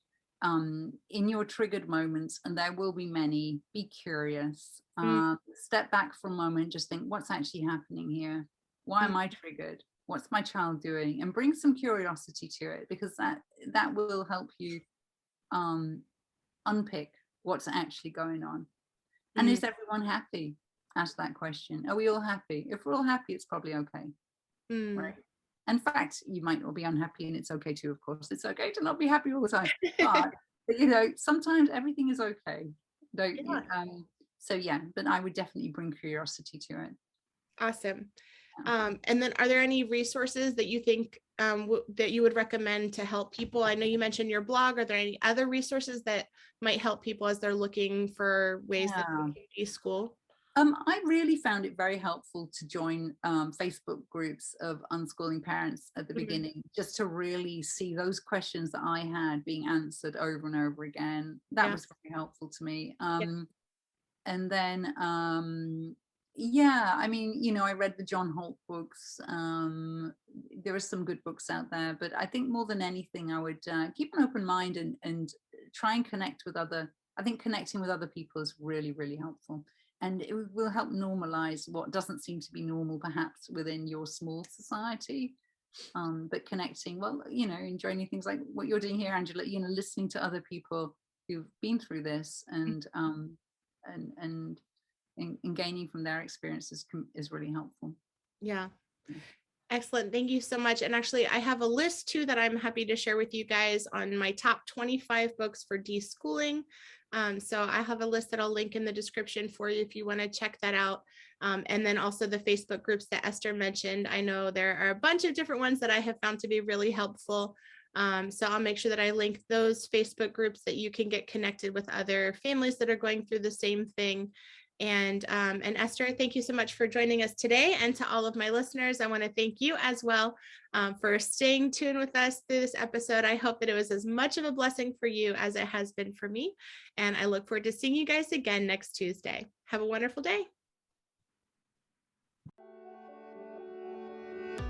In your triggered moments, and there will be many, be curious. Step back for a moment, just think, what's actually happening here? Why am I triggered? What's my child doing? And bring some curiosity to it, because that will help you unpick what's actually going on. And is everyone happy? Ask that question. Are we all happy? If we're all happy, it's probably okay. Right. In fact, you might all be unhappy, and it's okay too, of course. It's okay to not be happy all the time. But you know, sometimes everything is okay. Don't you? So yeah, but I would definitely bring curiosity to it. Awesome. And then are there any resources that you think that you would recommend to help people? I know you mentioned your blog. Are there any other resources that might help people as they're looking for ways that they can deschool? I really found it very helpful to join Facebook groups of unschooling parents at the beginning, just to really see those questions that I had being answered over and over again. That was very helpful to me. And then, I mean, you know, I read the John Holt books. There are some good books out there, but I think more than anything, I would keep an open mind and try and connect with I think connecting with other people is really, really helpful. And it will help normalize what doesn't seem to be normal, perhaps within your small society. But connecting, well, you know, enjoying things like what you're doing here, Angela, you know, listening to other people who've been through this and gaining from their experiences is really helpful. Yeah. Excellent. Thank you so much. And actually, I have a list too that I'm happy to share with you guys on my top 25 books for deschooling. So I have a list that I'll link in the description for you if you want to check that out. And then also the Facebook groups that Esther mentioned. I know there are a bunch of different ones that I have found to be really helpful. So I'll make sure that I link those Facebook groups that you can get connected with other families that are going through the same thing. And Esther, thank you so much for joining us today. And to all of my listeners, I want to thank you as well for staying tuned with us through this episode. I hope that it was as much of a blessing for you as it has been for me. And I look forward to seeing you guys again next Tuesday. Have a wonderful day.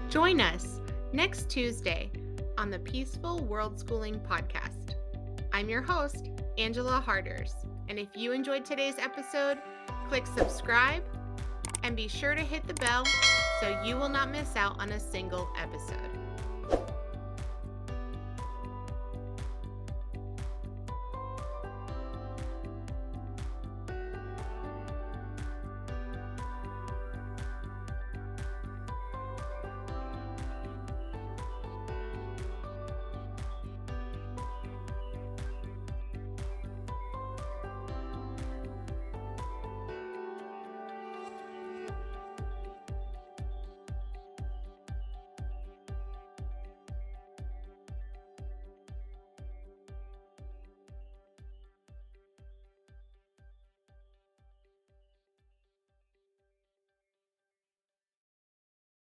Join us next Tuesday on the Peaceful World Schooling podcast. I'm your host, Angela Harders. And if you enjoyed today's episode, click subscribe and be sure to hit the bell so you will not miss out on a single episode.